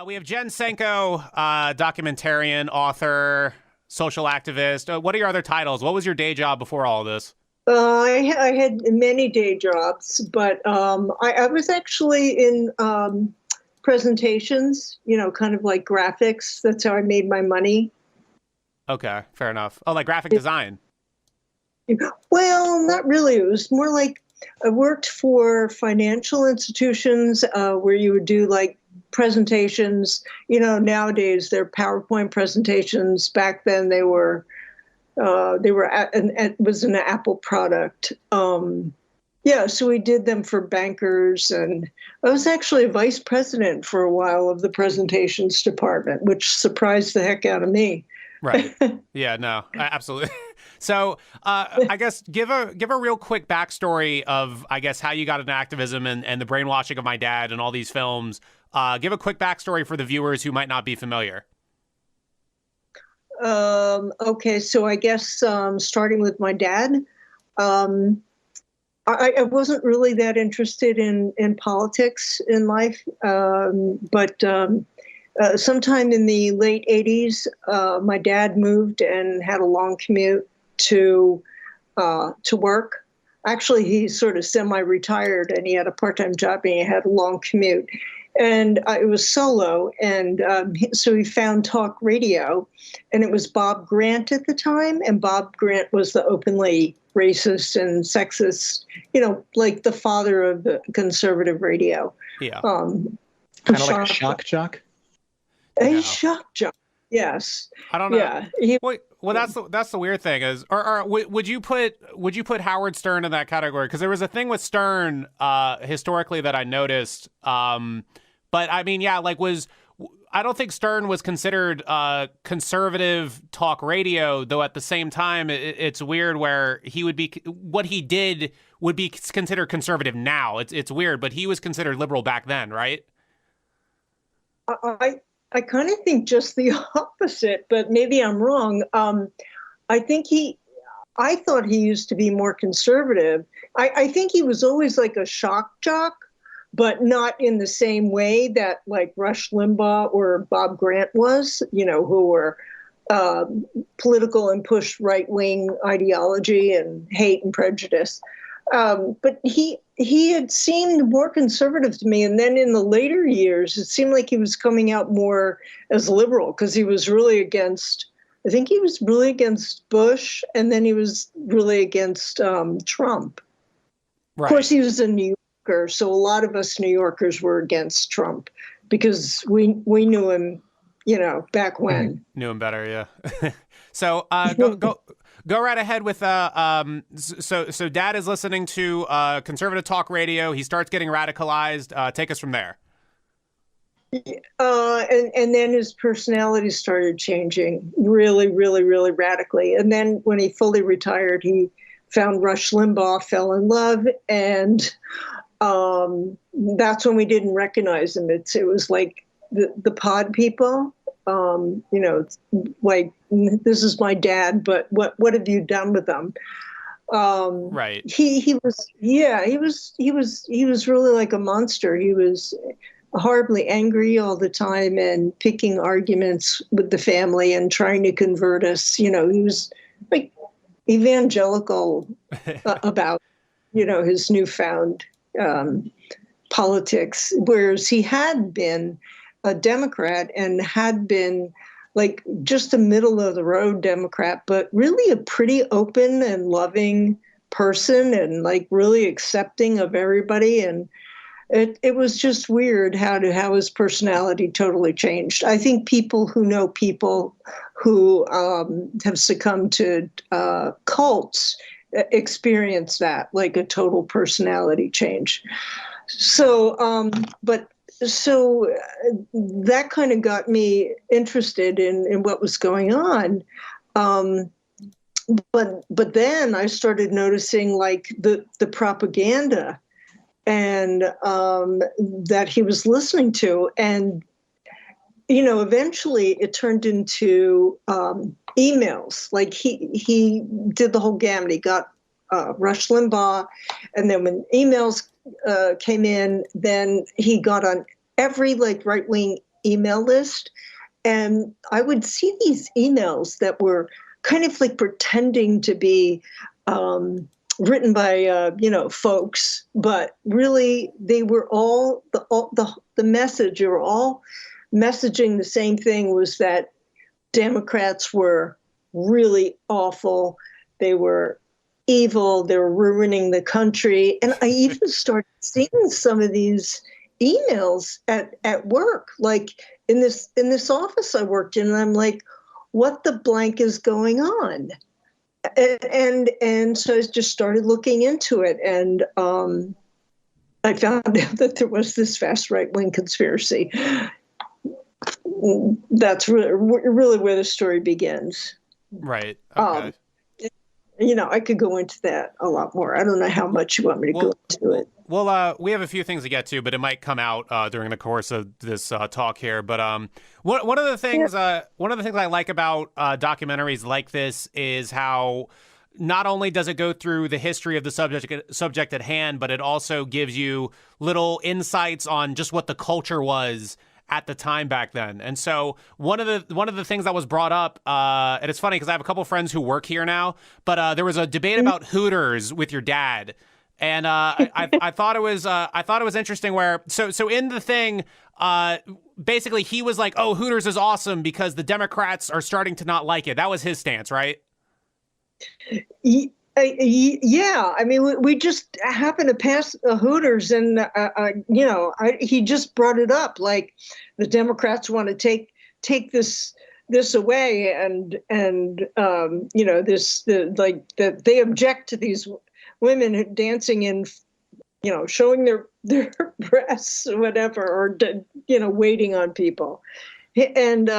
We have Jen Senko, documentarian, author, social activist. What are your other titles? What was your day job before all of this? I had many day jobs, but I was actually in presentations, kind of like graphics. That's how I made my money. Okay, fair enough. Oh, like graphic design. Well, not really. It was more like I worked for financial institutions where you would do like presentations. Nowadays they're PowerPoint presentations. Back then it was an Apple product. Yeah, so we did them for bankers, and I was actually a vice president for a while of the presentations department, which surprised the heck out of me. Right. Yeah, no, absolutely. So I guess give a real quick backstory of, I guess, how you got into activism and the brainwashing of my dad and all these films. Give a quick backstory for the viewers who might not be familiar. Okay, so I guess starting with my dad, I wasn't really that interested in politics in life, but sometime in the late 80s, my dad moved and had a long commute to work. Actually, he's sort of semi-retired, and he had a part-time job, and he had a long commute. And it was solo, and so he found talk radio, and it was Bob Grant at the time, and Bob Grant was the openly racist and sexist, like the father of the conservative radio. Yeah. Kind of like a shock jock? A shock jock, yes. I don't know. Yeah. Well, that's the weird thing is, or would you put Howard Stern in that category? Because there was a thing with Stern historically that I noticed. But I mean, yeah, I don't think Stern was considered conservative talk radio, though at the same time, it's weird where what he did would be considered conservative now. It's weird, but he was considered liberal back then, right? I kind of think just the opposite, but maybe I'm wrong. I thought he used to be more conservative. I think he was always like a shock jock, but not in the same way that like Rush Limbaugh or Bob Grant was, who were political and pushed right-wing ideology and hate and prejudice. But he had seemed more conservative to me. And then in the later years, it seemed like he was coming out more as liberal because he was really against Bush, and then he was really against Trump. Right. Of course, he was a New Yorker, so a lot of us New Yorkers were against Trump because we knew him, back when. Knew him better, yeah. So go right ahead with so Dad is listening to conservative talk radio. He starts getting radicalized. Take us from there. And then his personality started changing really, really, really radically. And then when he fully retired, he found Rush Limbaugh, fell in love, and that's when we didn't recognize him. It was like the pod people. Like, this is my dad, but what have you done with them? Right. He was really like a monster. He was horribly angry all the time and picking arguments with the family and trying to convert us. He was like evangelical about, his newfound politics, whereas he had been a Democrat and had been like just a middle of the road Democrat, but really a pretty open and loving person and like really accepting of everybody. And it was just weird how his personality totally changed. I think people who know people who have succumbed to cults experience that, like a total personality change. So that kind of got me interested in what was going on. But then I started noticing like the propaganda and that he was listening to. And, eventually it turned into emails. Like he did the whole gamut. He got Rush Limbaugh. And then when emails came in, then he got on every like right-wing email list, and I would see these emails that were kind of like pretending to be written by folks, but really they were all the message. They were all messaging the same thing: was that Democrats were really awful. They were evil. They were ruining the country. And I even started seeing some of these emails at work, like in this office I worked in, and I'm like, what the blank is going on? And so I just started looking into it, and I found out that there was this vast right-wing conspiracy. That's really where the story begins. Right. Okay. I could go into that a lot more. I don't know how much you want me to go into it. Well, we have a few things to get to, but it might come out during the course of this talk here. But one of the things I like about documentaries like this is how not only does it go through the history of the subject at hand, but it also gives you little insights on just what the culture was at the time back then. And so one of the things that was brought up, and it's funny because I have a couple friends who work here now, but there was a debate about Hooters with your dad. And I thought it was interesting where so in the thing, basically he was like, oh, Hooters is awesome because the Democrats are starting to not like it. That was his stance, right? Yeah, I mean, we just happened to pass Hooters, and he just brought it up, like the Democrats want to take this away, and that they object to these women dancing in, showing their breasts or whatever, or waiting on people. And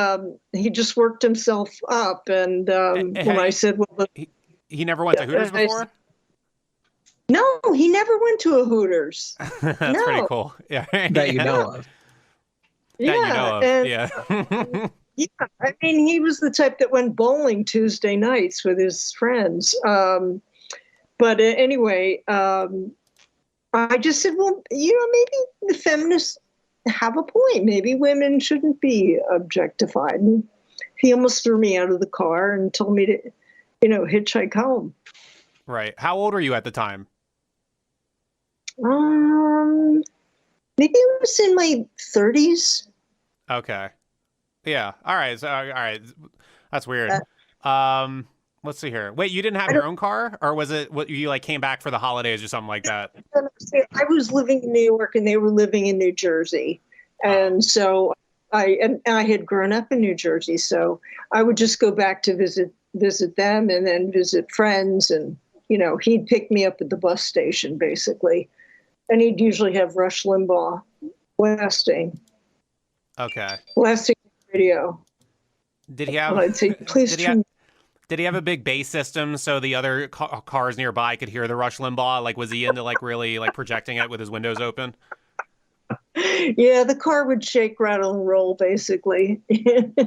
he just worked himself up, and when I said, well, he never went to Hooters before? No, he never went to a Hooters. That's pretty cool. Yeah. That you know of. Yeah. Yeah, I mean, he was the type that went bowling Tuesday nights with his friends. But anyway, I just said, well, maybe the feminists have a point. Maybe women shouldn't be objectified. And he almost threw me out of the car and told me to, hitchhike home. Right. How old were you at the time? Maybe I was in my 30s. Okay. Yeah. All right. So, all right. That's weird. Let's see here. Wait, you didn't have your own car, or was it what you like came back for the holidays or something like that? I was living in New York and they were living in New Jersey. And so I had grown up in New Jersey. So I would just go back to visit them and then visit friends. And, he'd pick me up at the bus station, basically. And he'd usually have Rush Limbaugh blasting. Okay. Blasting radio. Did he have? I'd say, please Did he have a big bass system so the other cars nearby could hear the Rush Limbaugh? Like, was he into really projecting it with his windows open? Yeah, the car would shake, rattle, and roll, basically.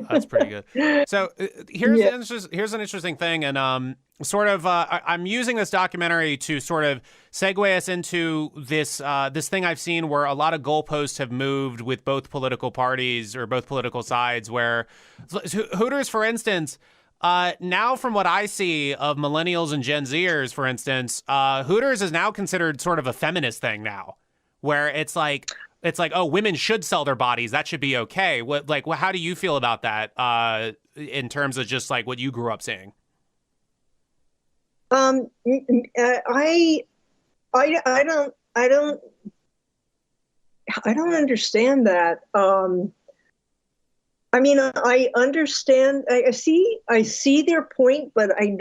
That's pretty good. So here's an interesting thing, and I'm using this documentary to sort of segue us into this thing I've seen where a lot of goalposts have moved with both political parties or both political sides. Where Hooters, for instance. Now, from what I see of millennials and Gen Zers, for instance, Hooters is now considered sort of a feminist thing now, where it's like, oh, women should sell their bodies. That should be okay. How do you feel about that in terms of just like what you grew up seeing? I don't understand that. I mean, I understand. I see their point, but I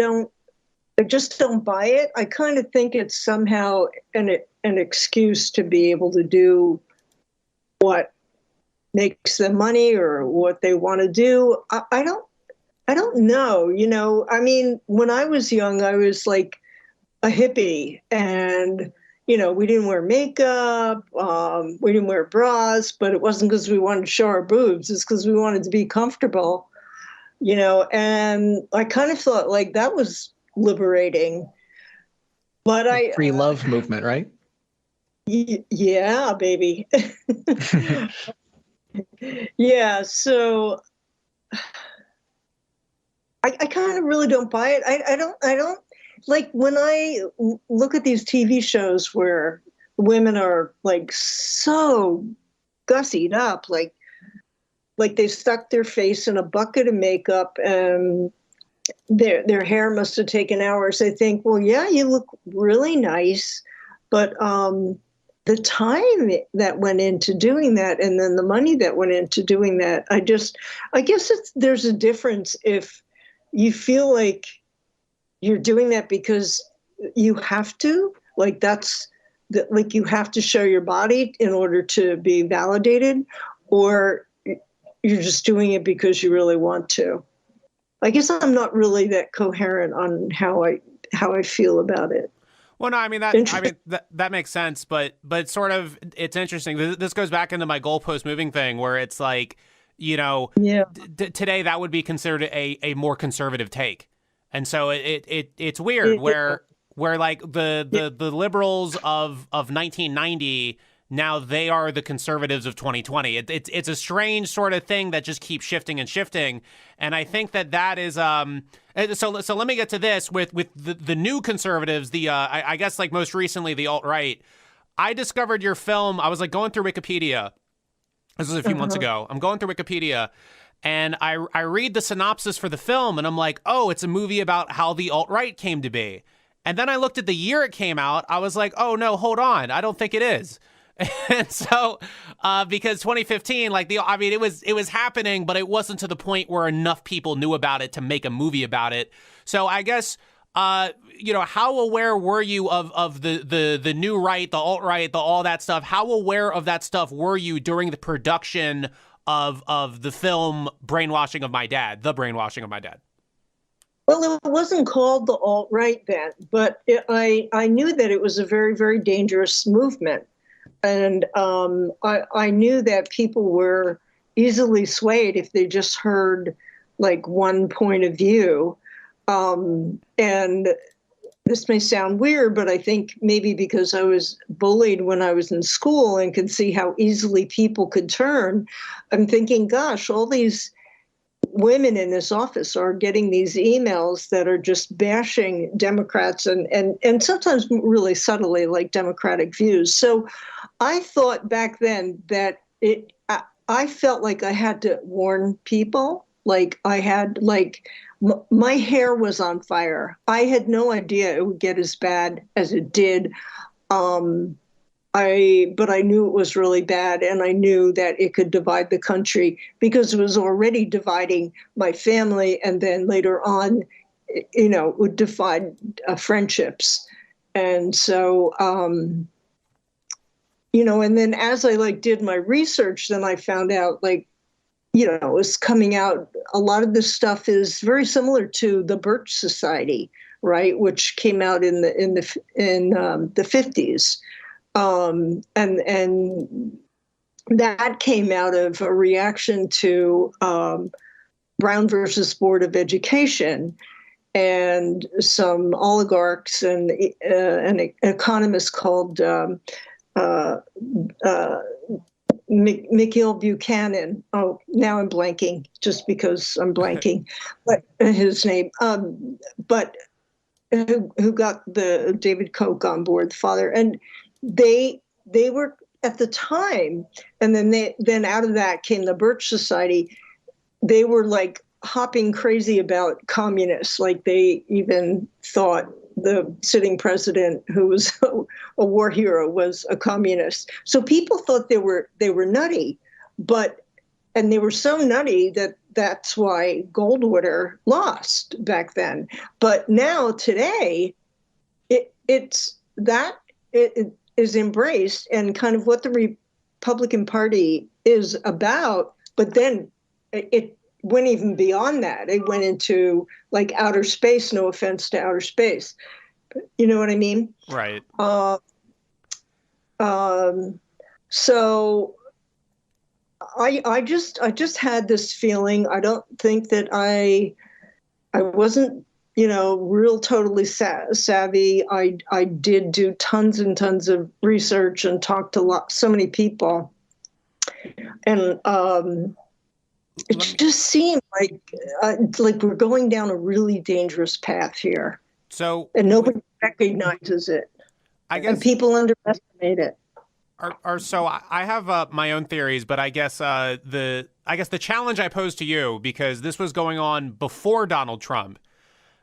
just don't buy it. I kind of think it's somehow an excuse to be able to do what makes them money or what they want to do. I don't know. I mean, when I was young, I was like a hippie, and we didn't wear makeup, we didn't wear bras, but it wasn't because we wanted to show our boobs. It's because we wanted to be comfortable, and I kind of thought like that was liberating. But the free love movement, right? Yeah, baby. Yeah, so I kind of really don't buy it. I don't like when I look at these TV shows where women are like so gussied up, like they stuck their face in a bucket of makeup and their hair must have taken hours. I think, well, yeah, you look really nice, but the time that went into doing that and then the money that went into doing that, I guess there's a difference if you feel like you're doing that because you have to, like like you have to show your body in order to be validated, or you're just doing it because you really want to. I guess I'm not really that coherent on how I feel about it. Well, no, that makes sense, but sort of it's interesting. This goes back into my goalpost moving thing, where it's like, Yeah. Today that would be considered a more conservative take, and so it's weird where like the liberals of 1990. Now they are the conservatives of 2020. It's a strange sort of thing that just keeps shifting and shifting. And I think that is so let me get to this with the new conservatives. I guess like most recently the alt-right. I discovered your film. I was like going through Wikipedia. This was a few months ago. I'm going through Wikipedia and I read the synopsis for the film and I'm like, oh, it's a movie about how the alt-right came to be. And then I looked at the year it came out. I was like, oh no, hold on. I don't think it is. And so, because 2015, it was happening, but it wasn't to the point where enough people knew about it to make a movie about it. So I guess, how aware were you of the new right, the alt-right, all that stuff? How aware of that stuff were you during the production of the film Brainwashing of My Dad, The Brainwashing of My Dad? Well, it wasn't called the alt-right then, but I knew that it was a very, very dangerous movement. And I knew that people were easily swayed if they just heard like one point of view. And this may sound weird, but I think maybe because I was bullied when I was in school and could see how easily people could turn, I'm thinking, gosh, all these women in this office are getting these emails that are just bashing Democrats and sometimes really subtly like Democratic views. So I thought back then that I felt like I had to warn people. Like I had my hair was on fire. I had no idea it would get as bad as it did. But I knew it was really bad, and I knew that it could divide the country because it was already dividing my family, and then later on, would divide friendships. And so, and then as I did my research, then I found out it was coming out. A lot of this stuff is very similar to the Birch Society, right, which came out in the 50s. And that came out of a reaction to Brown versus Board of Education, and some oligarchs and an economist called Mikhail Buchanan. Oh, now I'm blanking just because I'm blanking, but his name. But who got the David Koch on board, the father, and they were at the time, and then out of that came the Birch Society. They were like hopping crazy about communists. Like they even thought the sitting president, who was a war hero, was a communist. So people thought they were nutty, and they were so nutty that's why Goldwater lost back then. But now today, it is embraced and kind of what the Republican Party is about. But then it went even beyond that. It went into like outer space. No offense to outer space, but you know what I mean? Right. So I just had this feeling. I don't think that I wasn't, real totally savvy. I did do tons and tons of research and talked to so many people. And it just seemed like we're going down a really dangerous path here. So, and nobody recognizes it. I guess, and people underestimate it. So I have my own theories, but I guess the challenge I pose to you, because this was going on before Donald Trump,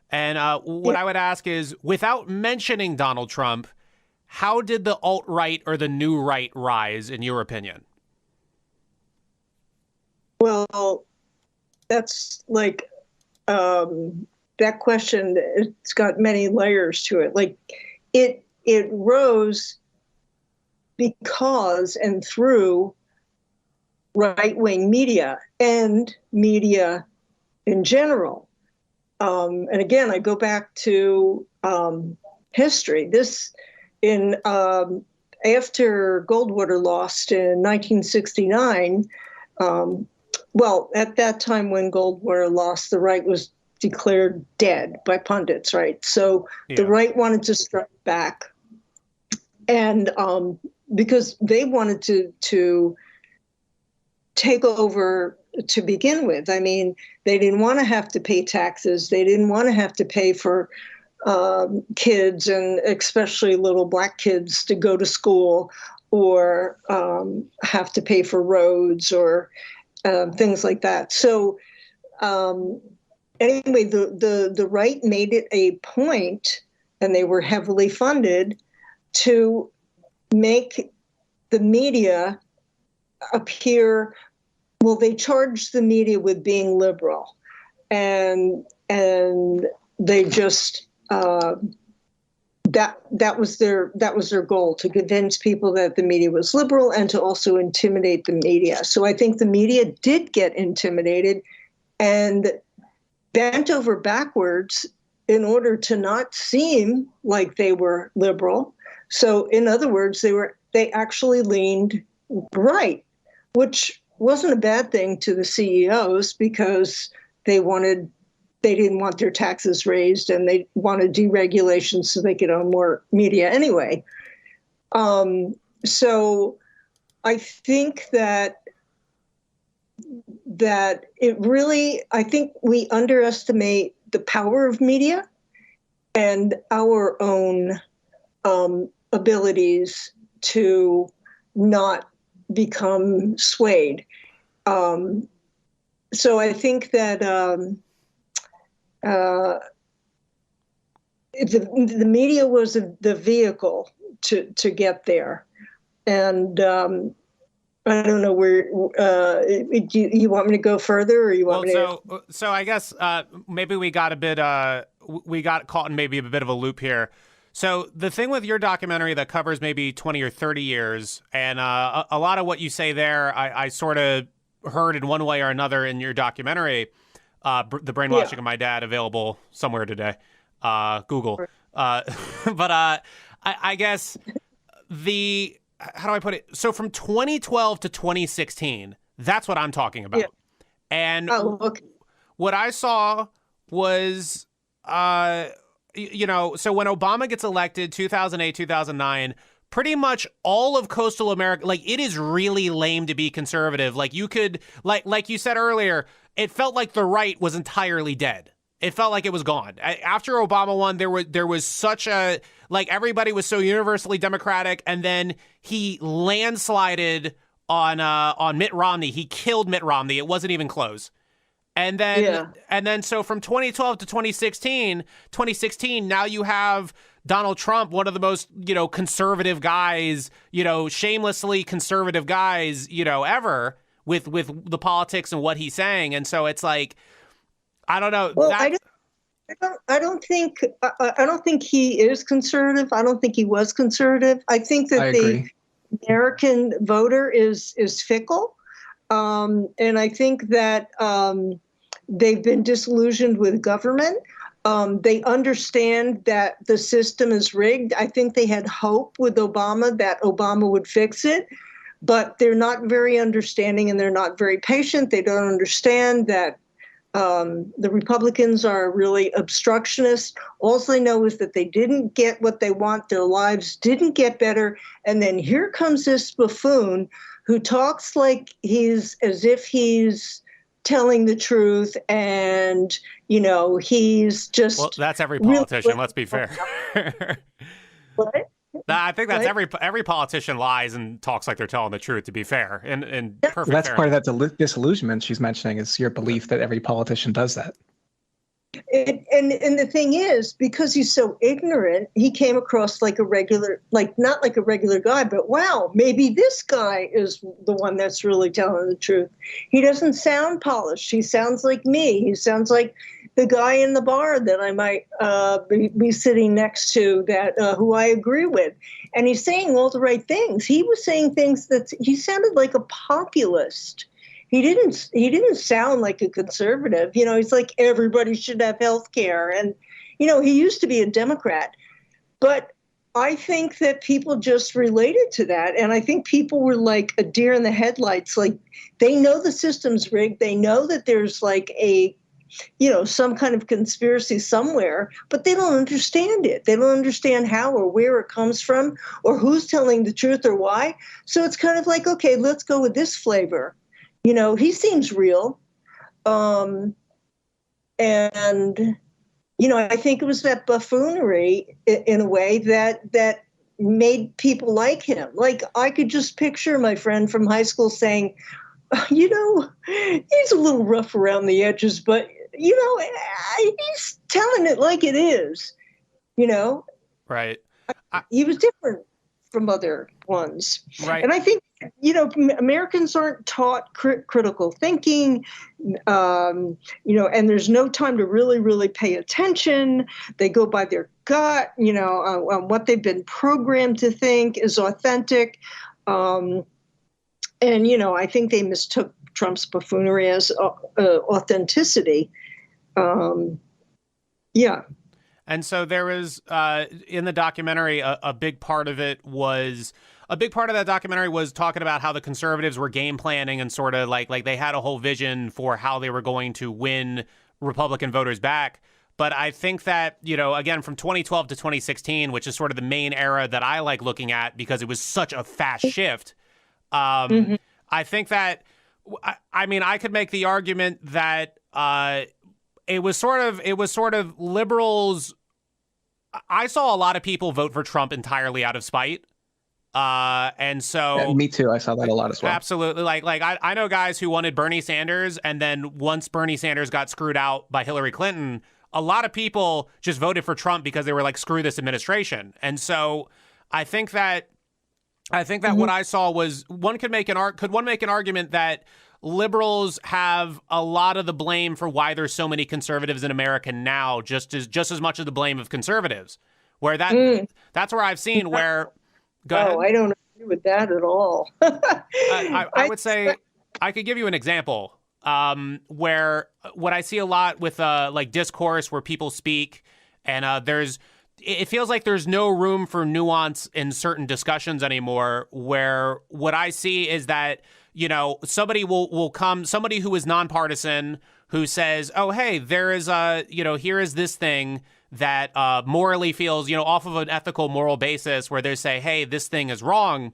and what I would ask is, without mentioning Donald Trump, how did the alt-right or the new right rise, in your opinion? Well, that's like that question. It's got many layers to it. Like it rose because and through right-wing media and media in general. And again, I go back to history. This after Goldwater lost in 1969. Well, at that time when Goldwater lost, the right was declared dead by pundits, right? So the right wanted to strike back, and because they wanted to take over to begin with. I mean, they didn't want to have to pay taxes. They didn't want to have to pay for kids, and especially little black kids, to go to school, or have to pay for roads or things like that. So anyway, the right made it a point, and they were heavily funded, to make the media appear, well, they charged the media with being liberal, and they just that was their goal, to convince people that the media was liberal and to also intimidate the media. So I think the media did get intimidated and bent over backwards in order to not seem like they were liberal. So in other words, they actually leaned right, which wasn't a bad thing to the CEOs, because they didn't want their taxes raised, and they wanted deregulation so they could own more media anyway. So I think that it really, I think we underestimate the power of media and our own abilities to not become swayed. So I think that the media was the vehicle to get there, and I don't know where. Do you want me to go further, or you want me to? So I guess maybe we got caught in maybe a bit of a loop here. So the thing with your documentary that covers maybe 20 or 30 years, and a lot of what you say there, I sort of heard in one way or another in your documentary. The Brainwashing of My Dad, available somewhere today. Google. But I guess how do I put it? So from 2012 to 2016, that's what I'm talking about. Yeah. And what I saw was, so when Obama gets elected, 2008, 2009, pretty much all of coastal America, like, it is really lame to be conservative. Like, you could, like you said earlier, it felt like the right was entirely dead. It felt like it was gone. After Obama won, there was such a, like, everybody was so universally Democratic, and then he landslided on Mitt Romney. He killed Mitt Romney. It wasn't even close. And then so from 2012 to 2016, now you have Donald Trump, one of the most, conservative guys, shamelessly conservative guys, ever, with the politics and what he's saying. And so it's like, I don't know. Well, I don't think he is conservative. I don't think he was conservative. I think that the American voter is fickle. And I think that they've been disillusioned with government. They understand that the system is rigged. I think they had hope with Obama that Obama would fix it, but they're not very understanding, and they're not very patient. They don't understand that the Republicans are really obstructionists. All they know is that they didn't get what they want. Their lives didn't get better. And then here comes this buffoon who talks like he's as if he's telling the truth, and he's just Well, that's every really politician. Let's be fair. what? I think that's What? every politician lies and talks like they're telling the truth. To be fair, and perfect. Well, that's fairness. part of that disillusionment she's mentioning, is your belief that every politician does that. And the thing is, because he's so ignorant, he came across like not like a regular guy, but wow, maybe this guy is the one that's really telling the truth. He doesn't sound polished. He sounds like me. He sounds like the guy in the bar that I might be sitting next to, that who I agree with. And he's saying all the right things. He was saying things that he sounded like a populist. He didn't sound like a conservative. He's like, everybody should have health care. And, he used to be a Democrat. But I think that people just related to that. And I think people were like a deer in the headlights. Like, they know the system's rigged. They know that there's like some kind of conspiracy somewhere, but they don't understand it. They don't understand how or where it comes from or who's telling the truth or why. So it's kind of like, okay, let's go with this flavor. He seems real. And, I think it was that buffoonery in a way that made people like him. Like, I could just picture my friend from high school saying, he's a little rough around the edges, but, he's telling it like it is, Right. He was different from other ones. Right. And I think, Americans aren't taught critical thinking, and there's no time to really, really pay attention. They go by their gut, on what they've been programmed to think is authentic. And, I think they mistook Trump's buffoonery as authenticity. Yeah. And so there was, in the documentary, a big part of that documentary was talking about how the conservatives were game planning and sort of like they had a whole vision for how they were going to win Republican voters back. But I think that, again, from 2012 to 2016, which is sort of the main era that I like looking at because it was such a fast shift. I think that, I could make the argument that it was sort of liberals. I saw a lot of people vote for Trump entirely out of spite. And so Yeah, me too. I saw that a lot as well. Absolutely. Like I know guys who wanted Bernie Sanders, and then once Bernie Sanders got screwed out by Hillary Clinton, a lot of people just voted for Trump because they were like, screw this administration. And so I think that what I saw was could one make an argument that liberals have a lot of the blame for why there's so many conservatives in America now, just as much of the blame of conservatives, where that's where I've seen where. Go ahead. I don't agree with that at all. I would say I could give you an example where what I see a lot with like discourse where people speak and it feels like there's no room for nuance in certain discussions anymore, where what I see is that, somebody will come, somebody who is nonpartisan, who says, oh, hey, there is here is this thing that morally feels, off of an ethical moral basis, where they say, hey, this thing is wrong.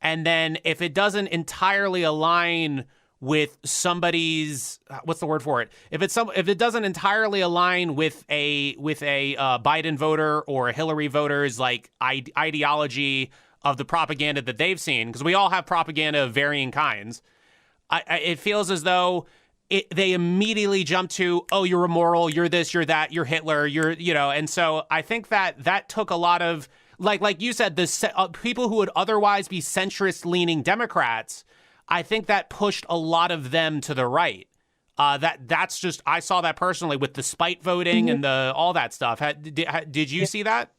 And then if it doesn't entirely align with somebody's, what's the word for it? If it doesn't entirely align with a Biden voter or a Hillary voter's like ideology of the propaganda that they've seen, because we all have propaganda of varying kinds, it feels as though they immediately jump to, oh, you're immoral, you're this, you're that, you're Hitler, and so I think that took a lot of, like you said, the people who would otherwise be centrist-leaning Democrats, I think that pushed a lot of them to the right. That's just, I saw that personally with the spite voting and all that stuff. Did you see that?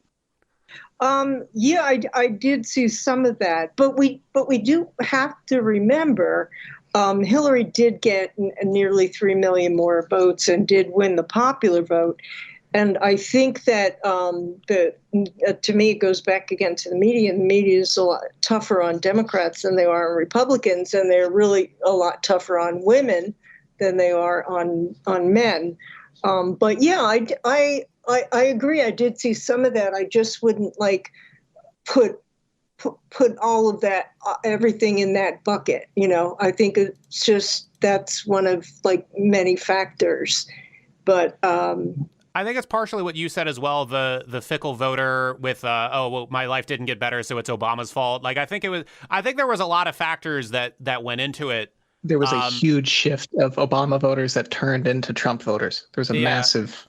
Yeah, I did see some of that, but we do have to remember Hillary did get nearly 3 million more votes and did win the popular vote. And I think that to me, it goes back again to the media. And the media is a lot tougher on Democrats than they are on Republicans, and they're really a lot tougher on women than they are on men. But yeah, I agree. I did see some of that. I just wouldn't put put all of that, everything in that bucket. I think it's just, that's one of like many factors. But I think it's partially what you said as well. The fickle voter with oh, well, my life didn't get better, so it's Obama's fault. Like I think there was a lot of factors that went into it. There was a huge shift of Obama voters that turned into Trump voters. There was a massive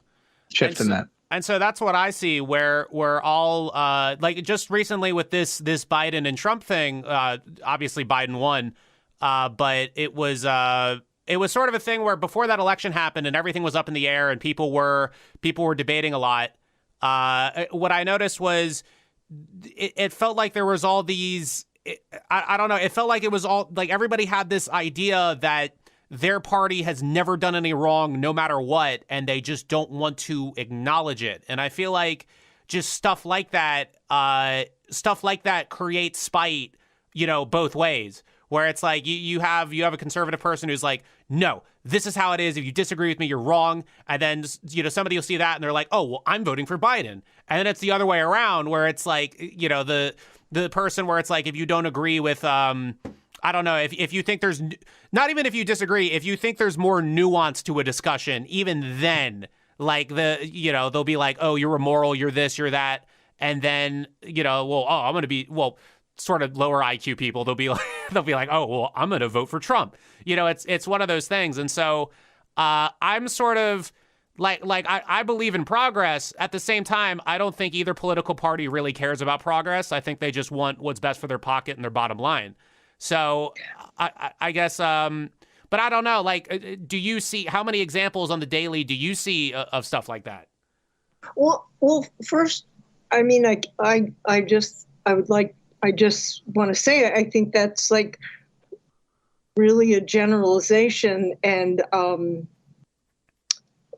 shift in that. And so that's what I see, where we're all like just recently with this Biden and Trump thing. Obviously, Biden won, but it was sort of a thing where before that election happened and everything was up in the air and people were debating a lot. What I noticed was it felt like there was all these. I don't know. It felt like it was all like everybody had this idea that their party has never done any wrong no matter what, and they just don't want to acknowledge it. And I feel like just stuff like that creates spite, both ways, where it's like you have a conservative person who's like, no, this is how it is. If you disagree with me, you're wrong. And then, somebody will see that and they're like, oh, well, I'm voting for Biden. And then it's the other way around where it's like, the person where it's like, if you don't agree with, I don't know, if you think there's, not even if you disagree, if you think there's more nuance to a discussion, even then, like they'll be like, oh, you're immoral, you're this, you're that. And then, I'm going to be, sort of lower IQ people, they'll be like, oh, well, I'm going to vote for Trump. It's one of those things. And so I'm sort of like I believe in progress. At the same time, I don't think either political party really cares about progress. I think they just want what's best for their pocket and their bottom line. So I guess, but I don't know, like, do you see, how many examples on the daily do you see of stuff like that? Well, first, I mean, I just want to say, I think that's like really a generalization and,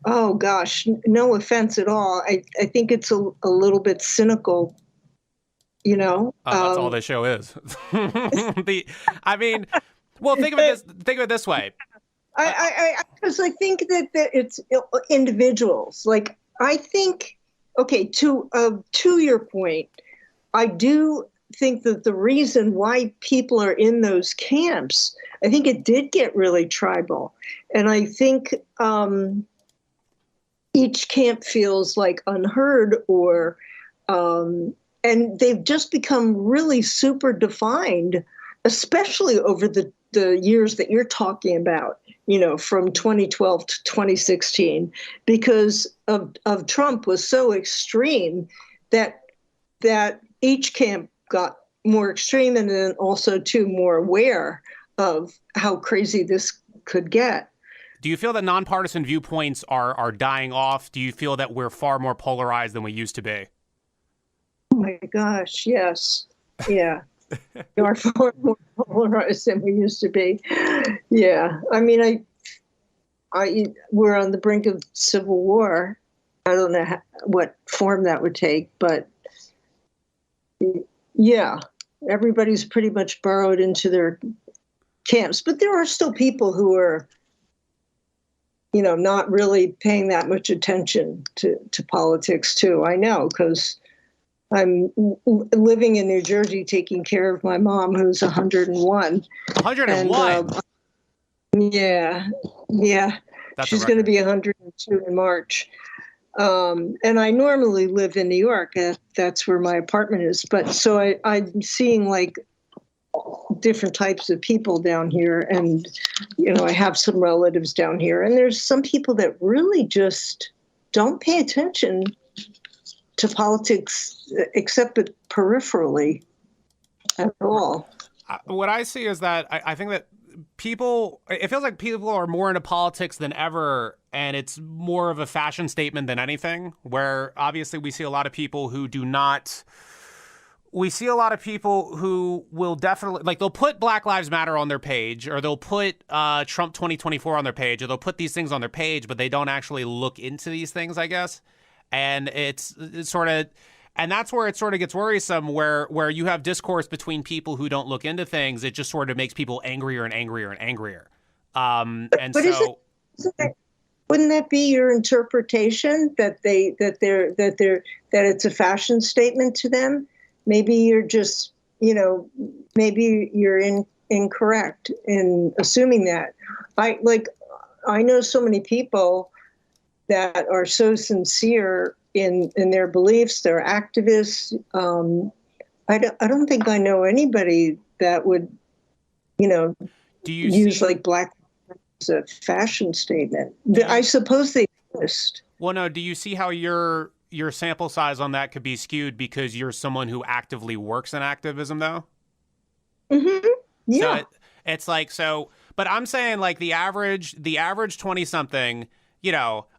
oh gosh, no offense at all. I think it's a little bit cynical. That's all this show is. Think of it this way. Because I think that it's individuals. Like I think, okay, to your point, I do think that the reason why people are in those camps, I think it did get really tribal, and I think each camp feels like unheard or. And they've just become really super defined, especially over the years that you're talking about, from 2012 to 2016, because of Trump was so extreme that each camp got more extreme and then also too more aware of how crazy this could get. Do you feel that nonpartisan viewpoints are dying off? Do you feel that we're far more polarized than we used to be? Oh my gosh, yes. Yeah. We are far more polarized than we used to be. Yeah. I mean, we're on the brink of civil war. I don't know what form that would take, but yeah, everybody's pretty much burrowed into their camps. But there are still people who are, not really paying that much attention to politics too. I know, because I'm living in New Jersey, taking care of my mom, who's 101. 101? Yeah. She's going to be 102 in March. And I normally live in New York. That's where my apartment is. But so I'm seeing like different types of people down here. And, I have some relatives down here. And there's some people that really just don't pay attention to politics, except peripherally at all. What I see is that I think that it feels like people are more into politics than ever, and it's more of a fashion statement than anything, where obviously we see a lot of people who will definitely, like, they'll put Black Lives Matter on their page, or they'll put Trump 2024 on their page, or they'll put these things on their page, but they don't actually look into these things, I guess. And it's sort of, and that's where it sort of gets worrisome, where you have discourse between people who don't look into things. It just sort of makes people angrier and angrier and angrier. Wouldn't that be your interpretation that it's a fashion statement to them? Maybe you're just maybe you're incorrect in assuming that. I know so many people that are so sincere in their beliefs. They're activists. I don't think I know anybody that would, use like black as a fashion statement. I suppose they exist. Well, no. Do you see how your sample size on that could be skewed because you're someone who actively works in activism, though? Mm-hmm. Yeah. So it's like so. But I'm saying like the average 20-something.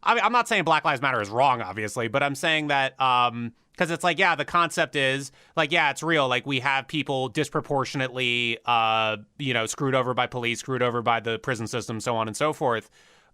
I'm not saying Black Lives Matter is wrong, obviously, but I'm saying that because it's like, yeah, the concept is like, yeah, it's real. Like we have people disproportionately, screwed over by police, screwed over by the prison system, so on and so forth.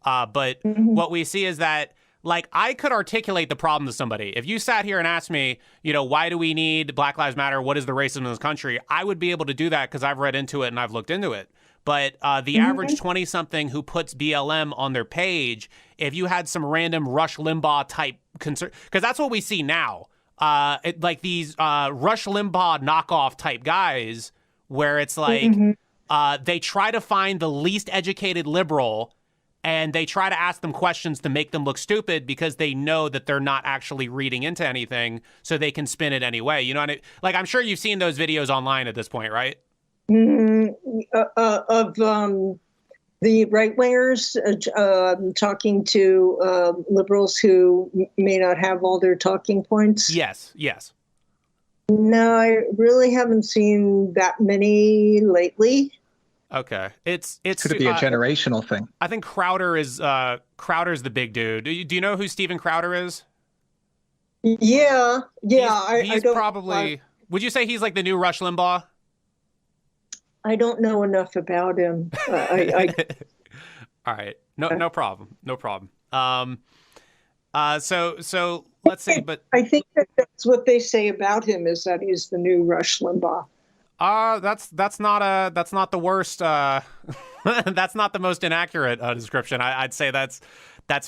But what we see is that, like, I could articulate the problem to somebody. If you sat here and asked me, why do we need Black Lives Matter? What is the racism in this country? I would be able to do that because I've read into it and I've looked into it. But the average 20-something who puts BLM on their page, if you had some random Rush Limbaugh type concern, because that's what we see now, like these Rush Limbaugh knockoff type guys, where it's like they try to find the least educated liberal and they try to ask them questions to make them look stupid because they know that they're not actually reading into anything, so they can spin it anyway. You know what I mean? Like, I'm sure you've seen those videos online at this point, right? Of the right-wingers talking to liberals who may not have all their talking points? Yes. No, I really haven't seen that many lately. Okay. It's could it be a generational thing? I think Crowder's the big dude. Do you know who Steven Crowder is? Yeah. He's probably. Would you say he's like the new Rush Limbaugh? I don't know enough about him. All right. No problem. So let's see. But I think that's what they say about him, is that he's the new Rush Limbaugh. That's not the worst. That's not the most inaccurate description. I'd say that's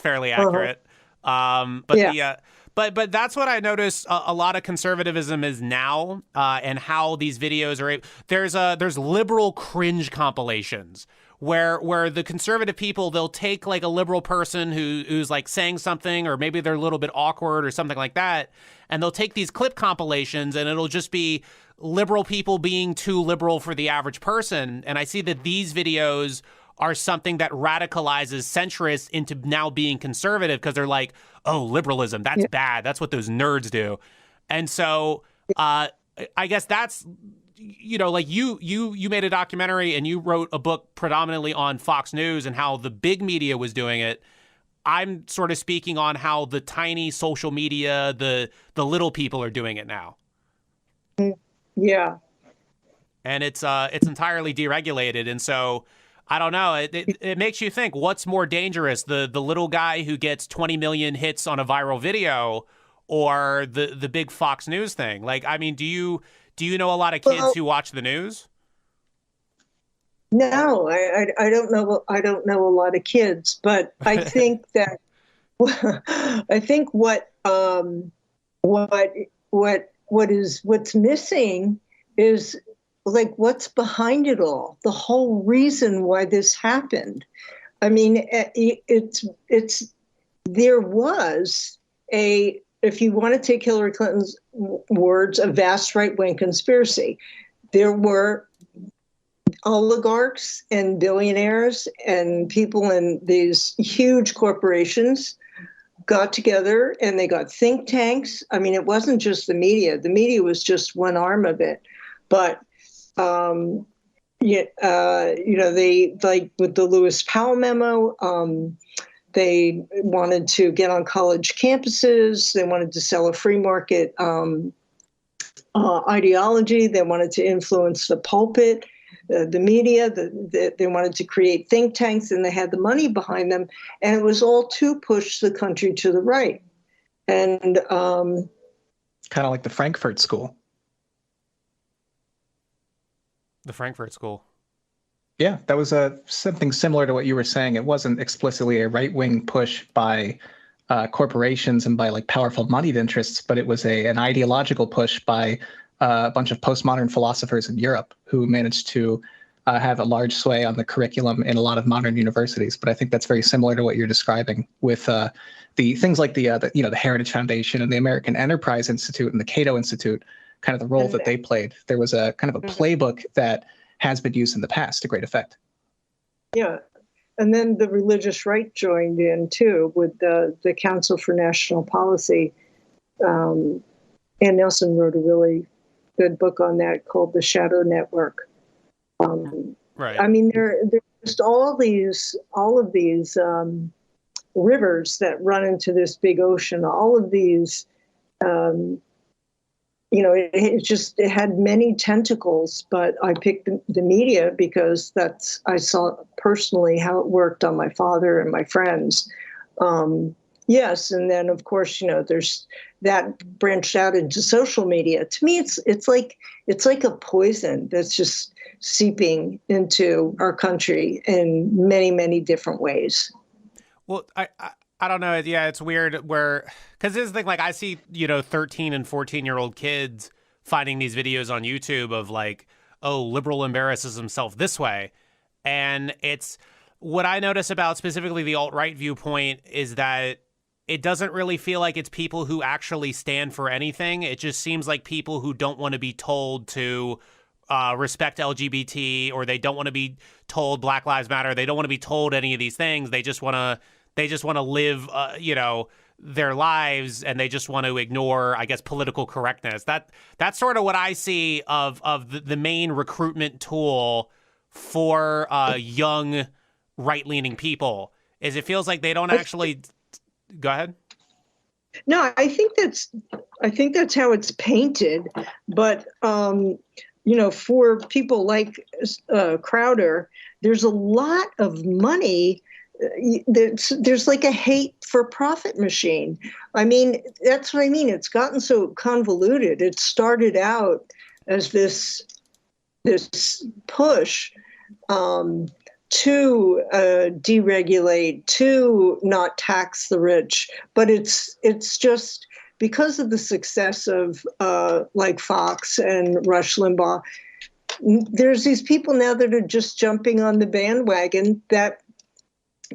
fairly accurate. But that's what I noticed. A lot of conservatism is now, and how these videos are. There's liberal cringe compilations where the conservative people, they'll take like a liberal person who's like saying something, or maybe they're a little bit awkward or something like that, and they'll take these clip compilations and it'll just be liberal people being too liberal for the average person. And I see that these videos are something that radicalizes centrists into now being conservative, because they're like, oh, liberalism, that's bad. That's what those nerds do. And so I guess that's, like you made a documentary and you wrote a book predominantly on Fox News and how the big media was doing it. I'm sort of speaking on how the tiny social media, the little people are doing it now. Yeah. And it's entirely deregulated. And so I don't know. It makes you think, what's more dangerous, the little guy who gets 20 million hits on a viral video, or the big Fox News thing? Like, I mean, do you know a lot of kids who watch the news? No, I don't know. I don't know a lot of kids, but I think that what's missing is, like, what's behind it all, the whole reason why this happened. I mean, there was if you want to take Hillary Clinton's words, a vast right-wing conspiracy. There were oligarchs and billionaires and people in these huge corporations got together and they got think tanks. I mean, it wasn't just the media. The media was just one arm of it. But they, like with the Lewis Powell memo, they wanted to get on college campuses. They wanted to sell a free market ideology. They wanted to influence the pulpit, the media. They wanted to create think tanks, and they had the money behind them. And it was all to push the country to the right. And kind of like the Frankfurt School. The Frankfurt School. Yeah, that was something similar to what you were saying. It wasn't explicitly a right-wing push by corporations and by like powerful moneyed interests, but it was an ideological push by a bunch of postmodern philosophers in Europe who managed to have a large sway on the curriculum in a lot of modern universities. But I think that's very similar to what you're describing with the things like the Heritage Foundation and the American Enterprise Institute and the Cato Institute, kind of the role that they played. There was a kind of a playbook that has been used in the past to great effect. Yeah. And then the religious right joined in too with the Council for National Policy. Ann Nelson wrote a really good book on that called The Shadow Network. Right. I mean, there's just all of these rivers that run into this big ocean. All of these, it had many tentacles. But I picked the media because I saw personally how it worked on my father and my friends. Yes, and then of course, there's that branched out into social media. To me, it's like a poison that's just seeping into our country in many, many different ways. Well, I don't know. Yeah, it's weird because this is the thing, like I see, 13 and 14-year-old kids finding these videos on YouTube of like, oh, liberal embarrasses himself this way. And it's what I notice about specifically the alt-right viewpoint is that it doesn't really feel like it's people who actually stand for anything. It just seems like people who don't want to be told to respect LGBT, or they don't want to be told Black Lives Matter. They don't want to be told any of these things. They just want to live, their lives, and they just want to ignore, I guess, political correctness. That's sort of what I see of the main recruitment tool for young right-leaning people. Is it feels like they don't actually. Go ahead. No, I think that's how it's painted, but for people like Crowder, there's a lot of money. There's like a hate for profit machine. I mean, that's what I mean. It's gotten so convoluted. It started out as this push to deregulate, to not tax the rich, but it's just because of the success of like Fox and Rush Limbaugh. There's these people now that are just jumping on the bandwagon that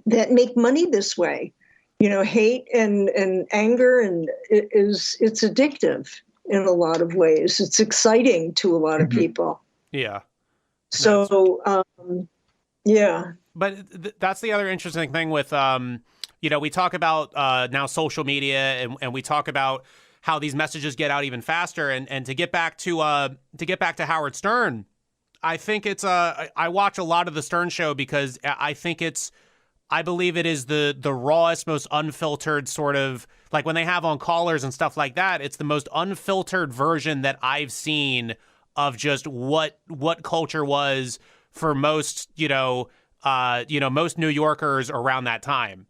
make money this way. Hate and anger, and it's addictive in a lot of ways. It's exciting to a lot of people. Yeah. So. Yeah. But that's the other interesting thing with, we talk about now social media and we talk about how these messages get out even faster. And to get back to Howard Stern, I think I watch a lot of the Stern Show because I believe it is the rawest, most unfiltered sort of, like when they have on callers and stuff like that, it's the most unfiltered version that I've seen of just what culture was for most, most New Yorkers around that time,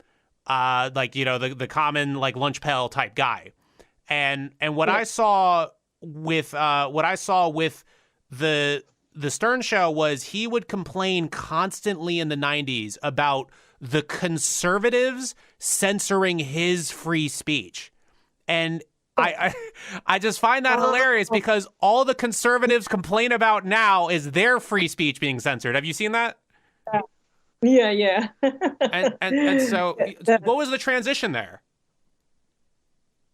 the common like lunch pail type guy, and what I saw with the Stern Show was he would complain constantly in the 90s about the conservatives censoring his free speech, and I just find that hilarious because all the conservatives complain about now is their free speech being censored. Have you seen that? Yeah. and so, what was the transition there?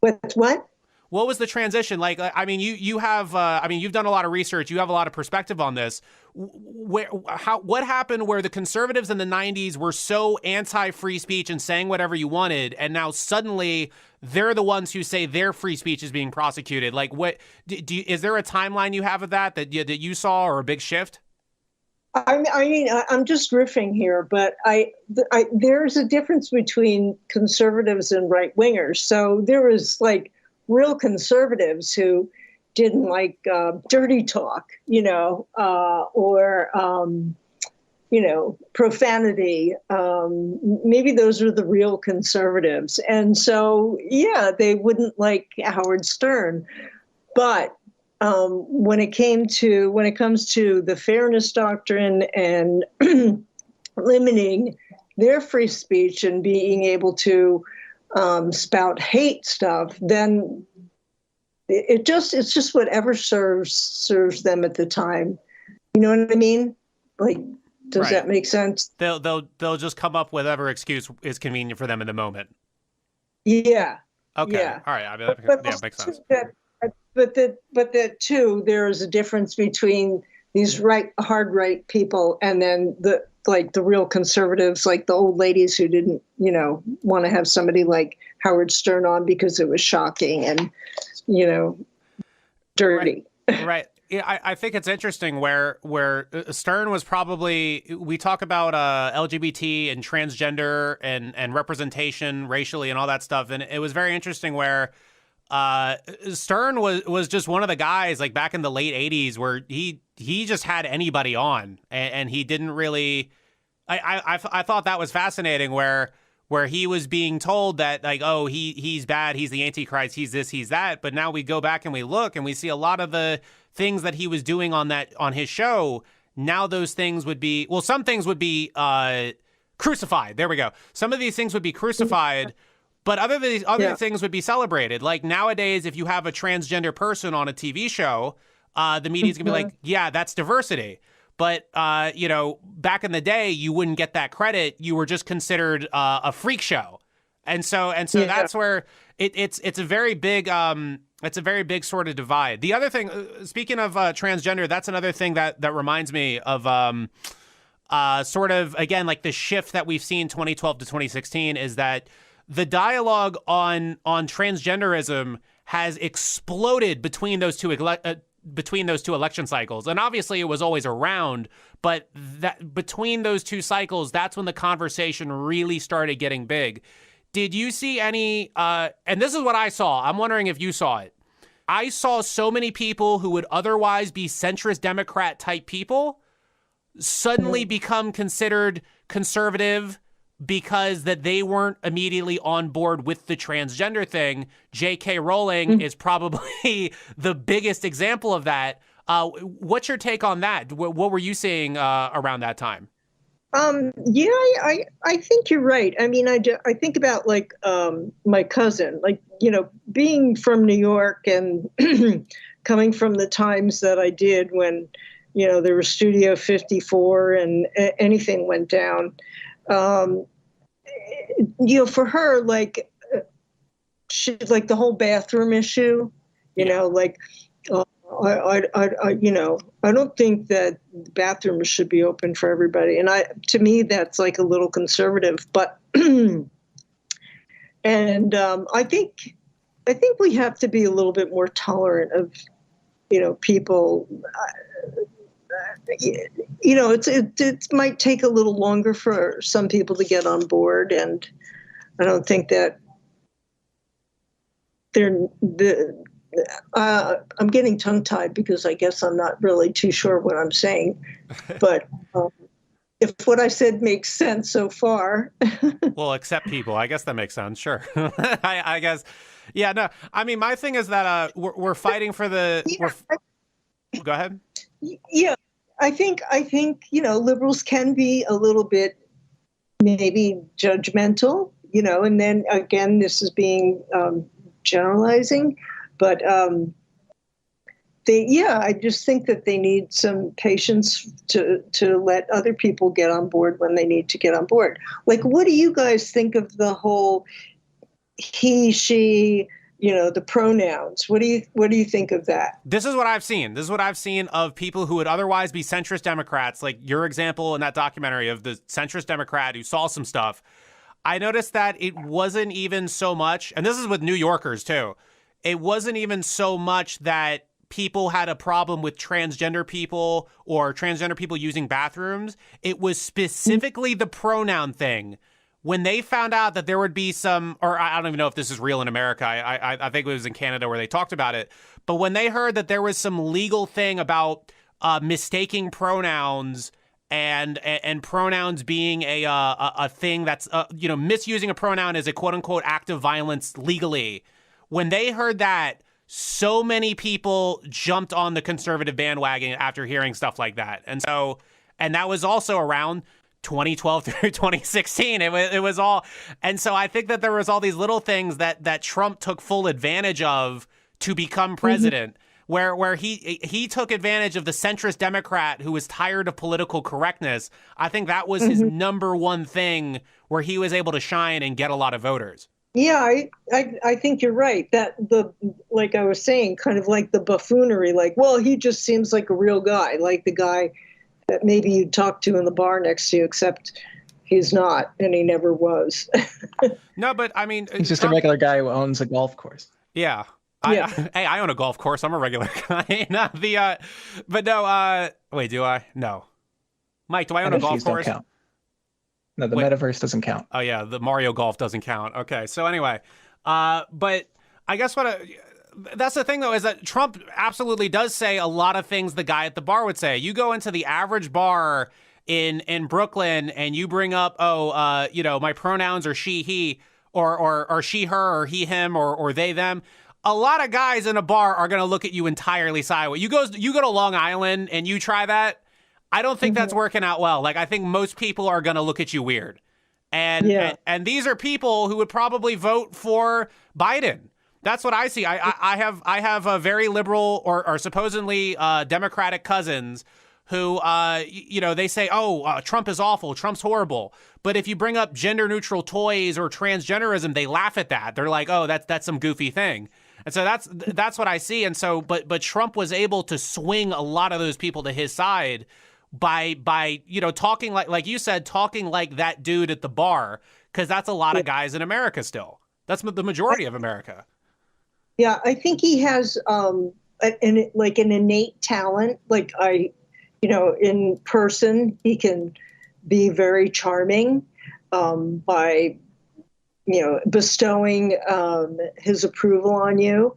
What? What was the transition? Like, I mean, you have, you've done a lot of research. You have a lot of perspective on this. What happened where the conservatives in the 90s were so anti-free speech and saying whatever you wanted, and now suddenly they're the ones who say their free speech is being prosecuted? Like, what is there a timeline you have of that you saw, or a big shift? I mean, I'm just riffing here, but there's a difference between conservatives and right wingers. So there was like real conservatives who didn't like dirty talk, or profanity. Maybe those are the real conservatives, and so they wouldn't like Howard Stern, but. When it comes to the fairness doctrine and limiting their free speech and being able to spout hate stuff, then it's just whatever serves them at the time. You know what I mean? Like, does Right. that make sense? They'll just come up with whatever excuse is convenient for them in the moment. Yeah. Okay. Yeah. All right. I mean, But yeah, also makes sense. but that too, there is a difference between these hard right people and then the real conservatives, like the old ladies who didn't, want to have somebody like Howard Stern on because it was shocking and, dirty. Right. Yeah, I think it's interesting where Stern was probably, we talk about LGBT and transgender and representation racially and all that stuff, and it was very interesting where Stern was just one of the guys like back in the late 80s where he just had anybody on, and he didn't really. I thought that was fascinating where he was being told that like, oh, he's bad, he's the Antichrist, he's this, he's that, but now we go back and we look and we see a lot of the things that he was doing on his show. Now those things would be, well, some things would be crucified. There we go. Some of these things would be crucified, but other things would be celebrated. Like nowadays, if you have a transgender person on a TV show, the media's gonna be like, yeah, that's diversity. But, back in the day, you wouldn't get that credit. You were just considered a freak show. And so that's where it's a very big sort of divide. The other thing, speaking of transgender, that's another thing that reminds me of sort of, again, like the shift that we've seen 2012 to 2016 is that the dialogue on transgenderism has exploded between those two election cycles. And obviously it was always around, but that between those two cycles, that's when the conversation really started getting big. Did you see any, and this is what I saw, I'm wondering if you saw it. I saw so many people who would otherwise be centrist Democrat type people suddenly become considered conservative because that they weren't immediately on board with the transgender thing. J.K. Rowling is probably the biggest example of that. What's your take on that? What were you seeing around that time? Yeah, I think you're right. I mean, I think about like my cousin, like, being from New York and coming from the times that I did when, there was Studio 54 and anything went down. For her, like, like the whole bathroom issue, like, I don't think that bathrooms should be open for everybody. And to me, that's like a little conservative, but, and I think we have to be a little bit more tolerant of, people. It might take a little longer for some people to get on board, and I don't think that I'm getting tongue-tied because I guess I'm not really too sure what I'm saying, but if what I said makes sense so far. Well, accept people. I guess that makes sense. Sure. I guess. Yeah, no, I mean, my thing is that we're fighting for the... Go ahead. Yeah, I think liberals can be a little bit maybe judgmental, and then again, this is being generalizing, but I just think that they need some patience to let other people get on board when they need to get on board. Like, what do you guys think of the whole he, she, the pronouns? What do you think of that? This is what I've seen. This is what I've seen of people who would otherwise be centrist Democrats, like your example in that documentary of the centrist Democrat who saw some stuff. I noticed that it wasn't even so much, and this is with New Yorkers too, it wasn't even so much that people had a problem with transgender people or transgender people using bathrooms. It was specifically the pronoun thing. When they found out that there would be some, or I don't even know if this is real in America. I think it was in Canada where they talked about it. But when they heard that there was some legal thing about mistaking pronouns and pronouns being a thing that's, misusing a pronoun as a quote unquote act of violence legally. When they heard that, so many people jumped on the conservative bandwagon after hearing stuff like that. And that was also around 2012 through 2016. It was all. And so I think that there was all these little things that Trump took full advantage of to become president. Where he took advantage of the centrist Democrat who was tired of political correctness. I think that was his number one thing where he was able to shine and get a lot of voters. Yeah, I think you're right. That like I was saying, kind of like the buffoonery, like, well, he just seems like a real guy, like the guy that maybe you'd talk to in the bar next to you, except he's not, and he never was. No, but I mean, he's just a regular guy who owns a golf course. Yeah. Yeah. I own a golf course. I'm a regular guy. Wait, do I? No. Mike, do I own a golf course? Don't count. No, the metaverse doesn't count. Oh yeah, the Mario Golf doesn't count. Okay, so anyway, but I guess that's the thing though, is that Trump absolutely does say a lot of things the guy at the bar would say. You go into the average bar in Brooklyn and you bring up, my pronouns are she, he, or she, her, or he, him, or they, them. A lot of guys in a bar are going to look at you entirely sideways. You go to Long Island and you try that. I don't think that's working out well. Like, I think most people are going to look at you weird. And these are people who would probably vote for Biden. That's what I see. I have a very liberal or supposedly Democratic cousins who, they say, Trump is awful. Trump's horrible. But if you bring up gender neutral toys or transgenderism, they laugh at that. They're like, oh, that's some goofy thing. And so that's what I see. And so, but Trump was able to swing a lot of those people to his side by talking like you said, talking like that dude at the bar, because that's a lot of guys in America still. That's the majority of America. Yeah, I think he has an innate talent. Like in person, he can be very charming by bestowing his approval on you.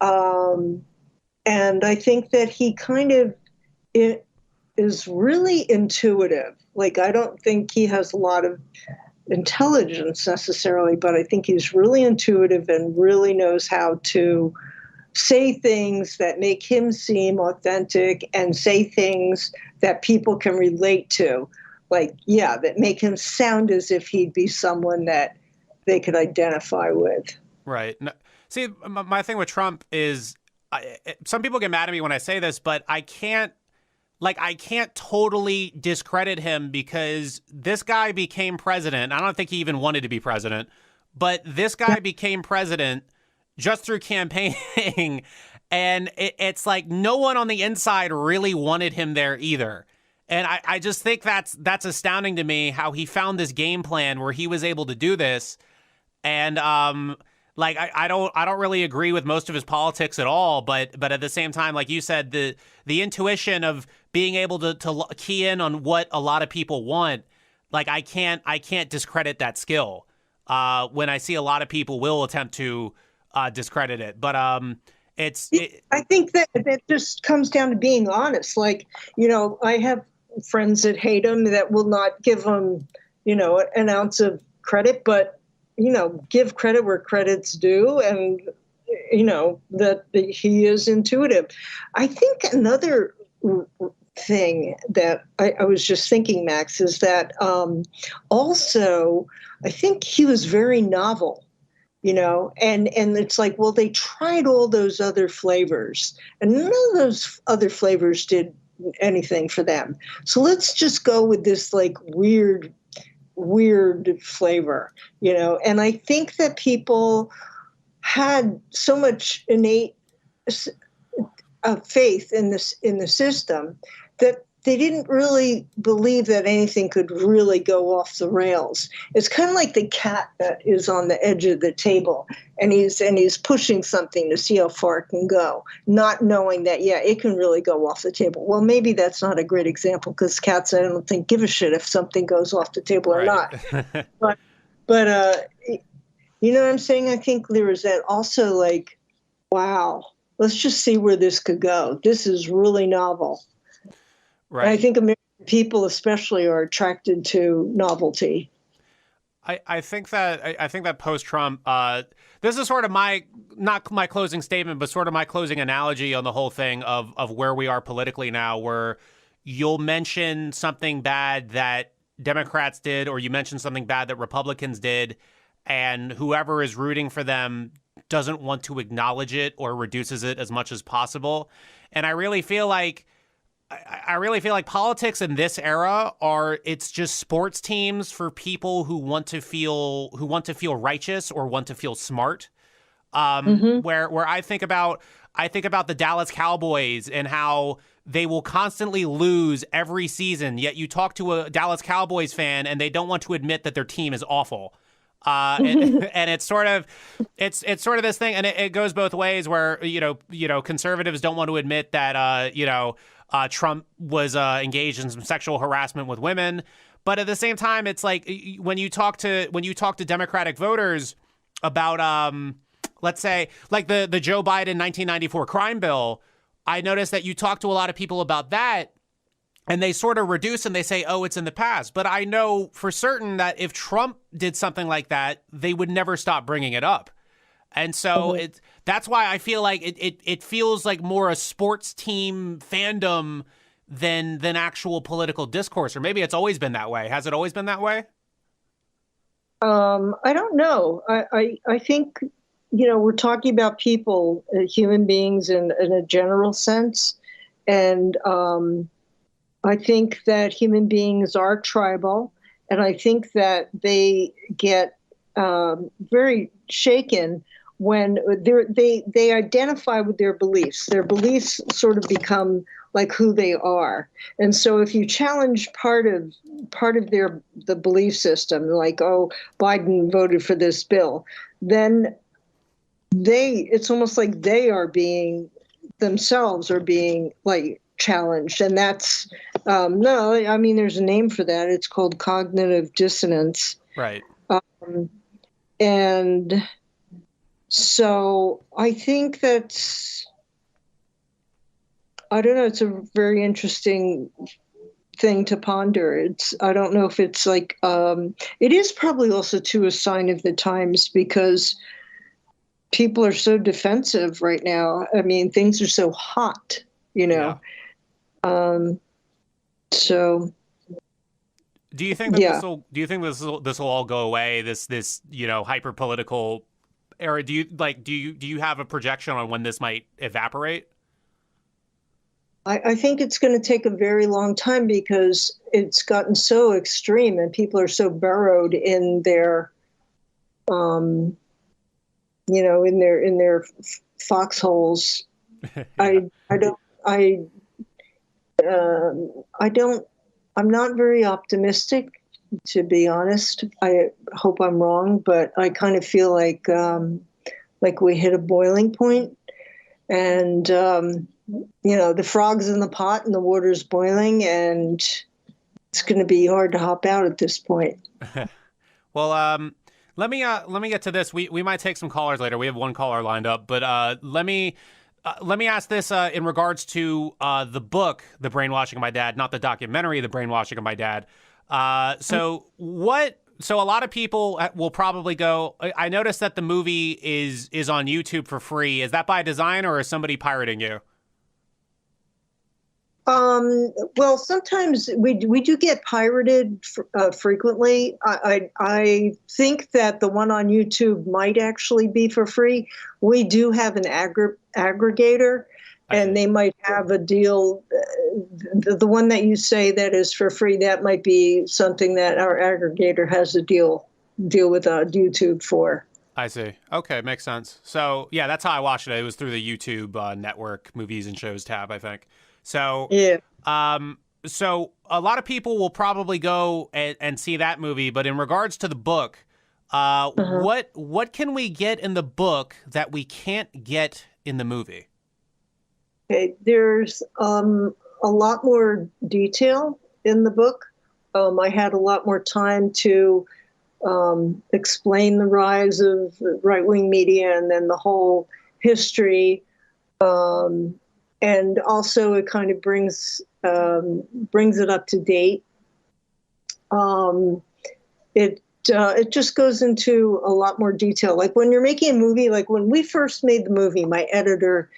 And I think that he kind of is really intuitive. Like, I don't think he has a lot of intelligence necessarily, but I think he's really intuitive and really knows how to say things that make him seem authentic and say things that people can relate to. Like, that make him sound as if he'd be someone that they could identify with. Right. No, see, my thing with Trump is, some people get mad at me when I say this, but I can't totally discredit him, because this guy became president. I don't think he even wanted to be president, but this guy became president just through campaigning. And it's like no one on the inside really wanted him there either. And I just think that's astounding to me, how he found this game plan where he was able to do this. And I don't really agree with most of his politics at all, but at the same time, like you said, the intuition of being able to key in on what a lot of people want, like I can't discredit that skill. When I see a lot of people will attempt to discredit it, but I think that just comes down to being honest. Like, I have friends that hate him that will not give him, an ounce of credit, but give credit where credit's due, and that he is intuitive. I think another thing that I was just thinking, Max, is that also I think he was very novel, and it's like, well, they tried all those other flavors and none of those other flavors did anything for them. So let's just go with this like weird flavor, and I think that people had so much innate faith in the system that they didn't really believe that anything could really go off the rails. It's kind of like the cat that is on the edge of the table and he's pushing something to see how far it can go, not knowing that, it can really go off the table. Well, maybe that's not a great example, because cats, I don't think, give a shit if something goes off the table or not. But you know what I'm saying? I think there is that also, like, wow, let's just see where this could go. This is really novel. Right. And I think American people especially are attracted to novelty. I think that post-Trump, this is sort of not my closing statement, but sort of my closing analogy on the whole thing of where we are politically now, where you'll mention something bad that Democrats did, or you mention something bad that Republicans did, and whoever is rooting for them doesn't want to acknowledge it or reduces it as much as possible. And I really feel like politics in this era it's just sports teams for people who want to feel righteous or want to feel smart. Where I think about the Dallas Cowboys and how they will constantly lose every season, yet you talk to a Dallas Cowboys fan and they don't want to admit that their team is awful. And it's sort of this thing, and it goes both ways where, conservatives don't want to admit that, Trump was engaged in some sexual harassment with women. But at the same time, it's like when you talk to Democratic voters about, let's say, like the Joe Biden 1994 crime bill, I noticed that you talk to a lot of people about that, and they sort of reduce and they say, oh, it's in the past. But I know for certain that if Trump did something like that, they would never stop bringing it up. And so that's why I feel like it feels like more a sports team fandom than actual political discourse. Or maybe it's always been that way. Has it always been that way? I don't know. I think, we're talking about people, human beings in a general sense. And I think that human beings are tribal. And I think that they get very shaken when they identify with their beliefs. Their beliefs sort of become like who they are. And so if you challenge part of the belief system, like, oh, Biden voted for this bill, then it's almost like they are being themselves are being like challenged. And that's no, I mean, there's a name for that. It's called cognitive dissonance. Right. And so I think I don't know, it's a very interesting thing to ponder. I don't know if it's like, it is probably also too a sign of the times, because people are so defensive right now. I mean, things are so hot, Yeah. So do you think that this will all go away? This hyper political era? Do you have a projection on when this might evaporate? I think it's going to take a very long time, because it's gotten so extreme and people are so burrowed in their, in their foxholes. Yeah. I'm not very optimistic, to be honest. I hope I'm wrong, but I kind of feel like we hit a boiling point, and the frog's in the pot and the water's boiling, and it's going to be hard to hop out at this point. Well, let me get to this. We might take some callers later. We have one caller lined up, but let me ask this in regards to the book, The Brainwashing of My Dad, not the documentary, The Brainwashing of My Dad. So a lot of people will probably go, I noticed that the movie is on YouTube for free. Is that by design, or is somebody pirating you? Well, sometimes we do get pirated frequently. I think that the one on YouTube might actually be for free. We do have an aggregator, and they might have a deal. The one that you say that is for free, that might be something that our aggregator has a deal with YouTube for. I see. Okay, makes sense. So yeah, that's how I watched it. It was through the YouTube network movies and shows tab, I think. So yeah. So a lot of people will probably go and see that movie, but in regards to the book, what can we get in the book that we can't get in the movie? Okay, there's a lot more detail in the book. I had a lot more time to explain the rise of right-wing media and then the whole history. And also it kind of brings it up to date. It just goes into a lot more detail. Like when you're making a movie, like when we first made the movie, my editor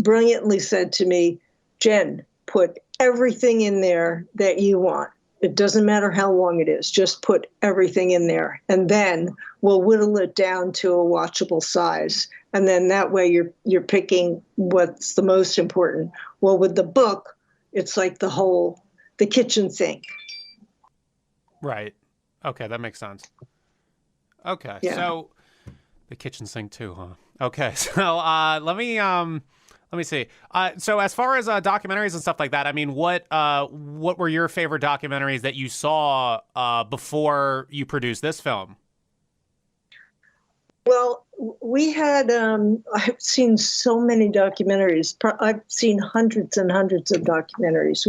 brilliantly said to me, Jen, put everything in there that you want. It doesn't matter how long it is. Just put everything in there, and then we'll whittle it down to a watchable size. And then that way you're picking what's the most important. Well, with the book, it's like the kitchen sink. Right. Okay, that makes sense. Okay, Yeah. so the kitchen sink too, huh? Okay, so let me see. So as far as documentaries and stuff like that, I mean, what were your favorite documentaries that you saw before you produced this film? Well, we had, I've seen so many documentaries. I've seen hundreds and hundreds of documentaries.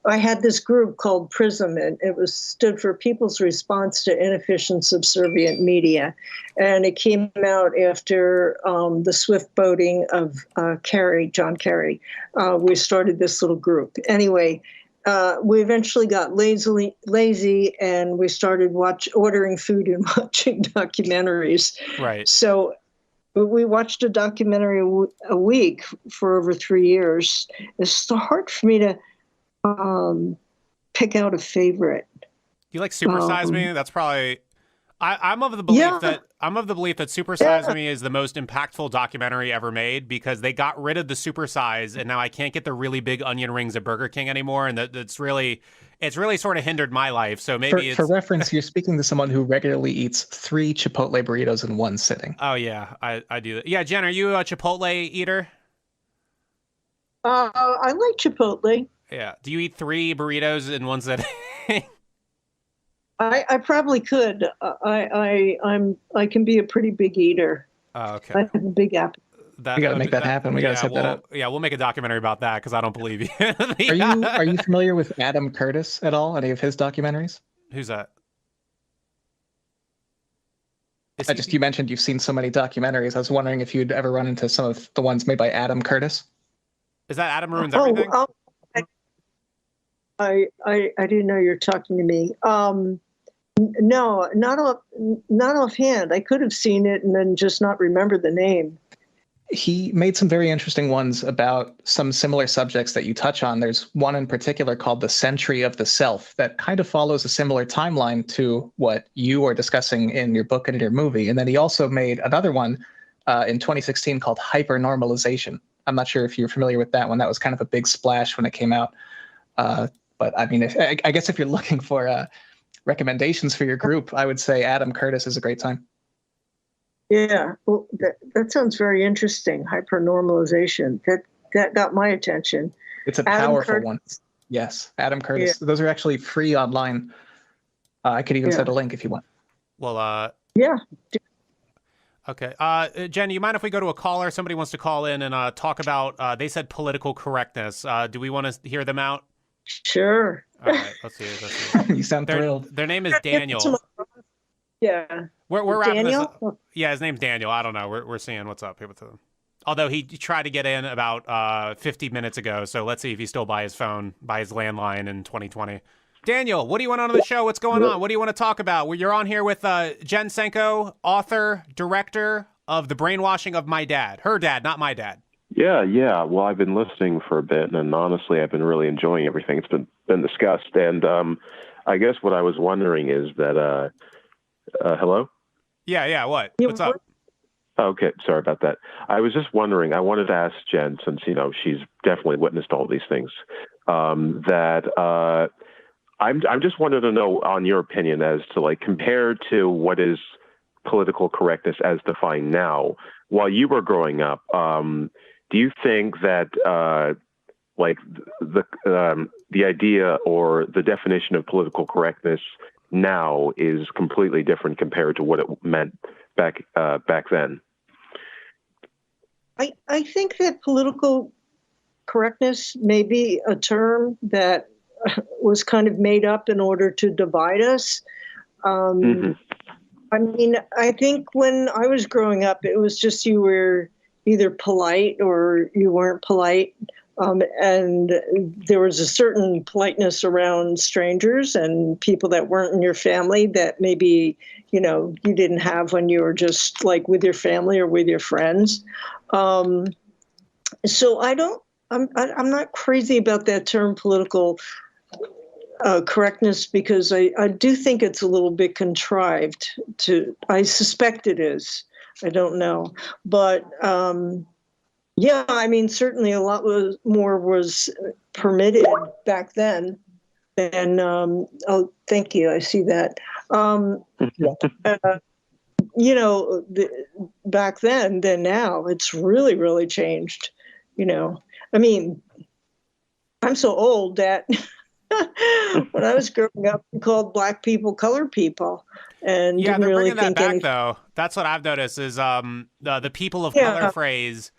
I had this group called PRISM, and it stood for People's Response to Inefficient Subservient Media. And it came out after the swift boating of John Kerry. We started this little group. Anyway, we eventually got lazy, and we started ordering food and watching documentaries. Right. So we watched a documentary a week for over 3 years. It's so hard for me to pick out a favorite. Do you like Super Size Me? That's probably. I'm of the belief that Super Size Me is the most impactful documentary ever made, because they got rid of the super size, and now I can't get the really big onion rings at Burger King anymore, and it's really sort of hindered my life. So maybe for reference, you're speaking to someone who regularly eats 3 Chipotle burritos in one sitting. Oh yeah, I do that. Yeah, Jen, are you a Chipotle eater? I like Chipotle. Yeah. Do you eat 3 burritos in one sitting? I probably could. I can be a pretty big eater. Oh, okay. I have a big appetite. We got to make that happen. We got to set that up. Yeah, we'll make a documentary about that, because I don't believe you. Are you familiar with Adam Curtis at all? Any of his documentaries? Who's that? You mentioned you've seen so many documentaries. I was wondering if you'd ever run into some of the ones made by Adam Curtis. Is that Adam Ruins Everything? I didn't know you're talking to me. No, not offhand. I could have seen it and then just not remember the name. He made some very interesting ones about some similar subjects that you touch on. There's one in particular called The Century of the Self that kind of follows a similar timeline to what you are discussing in your book and in your movie. And then he also made another one in 2016 called Hypernormalization. I'm not sure if you're familiar with that one. That was kind of a big splash when it came out. But I mean, I guess if you're looking for recommendations for your group, I would say Adam Curtis is a great time. Yeah, well, that sounds very interesting. Hypernormalization. That got my attention. It's a powerful one. Yes, Adam Curtis. Yeah. Those are actually free online. I could even set a link if you want. Well, yeah. Okay. Jen, you mind if we go to a caller? Somebody wants to call in and talk about, they said political correctness. Do we want to hear them out? Sure. All right, let's see. You sound thrilled. Their name is Daniel. Yeah. We're wrapping Daniel? this up. Yeah, his name's Daniel. I don't know. We're seeing what's up here with him. Although he tried to get in about 50 minutes ago, so let's see if he's still by his phone, by his landline in 2020. Daniel, what do you want on the show? What's going on? What do you want to talk about? Well, you're on here with Jen Senko, author, director of The Brainwashing of My Dad. Her dad, not my dad. Yeah. Well, I've been listening for a bit, and honestly, I've been really enjoying everything. It's been discussed, and I guess what I was wondering is that, hello? Yeah. What's up? Okay, sorry about that. I was just wondering. I wanted to ask Jen, since she's definitely witnessed all these things, that I'm just wanted to know on your opinion as to compared to what is political correctness as defined now. While you were growing up, do you think that the idea or the definition of political correctness now is completely different compared to what it meant back then? I think that political correctness may be a term that was kind of made up in order to divide us. I mean, I think when I was growing up, it was just you were either polite or you weren't polite. And there was a certain politeness around strangers and people that weren't in your family that maybe, you didn't have when you were just with your family or with your friends. So I'm not crazy about that term political correctness, because I do think it's a little bit contrived. I suspect it is. I don't know, but yeah, I mean, certainly a lot more was permitted back then. And oh, thank you. I see that. Back then than now, it's really, really changed. I mean, I'm so old that when I was growing up, we called black people colored people, and yeah, didn't they're really bringing that think back though. That's what I've noticed is the people of color phrase.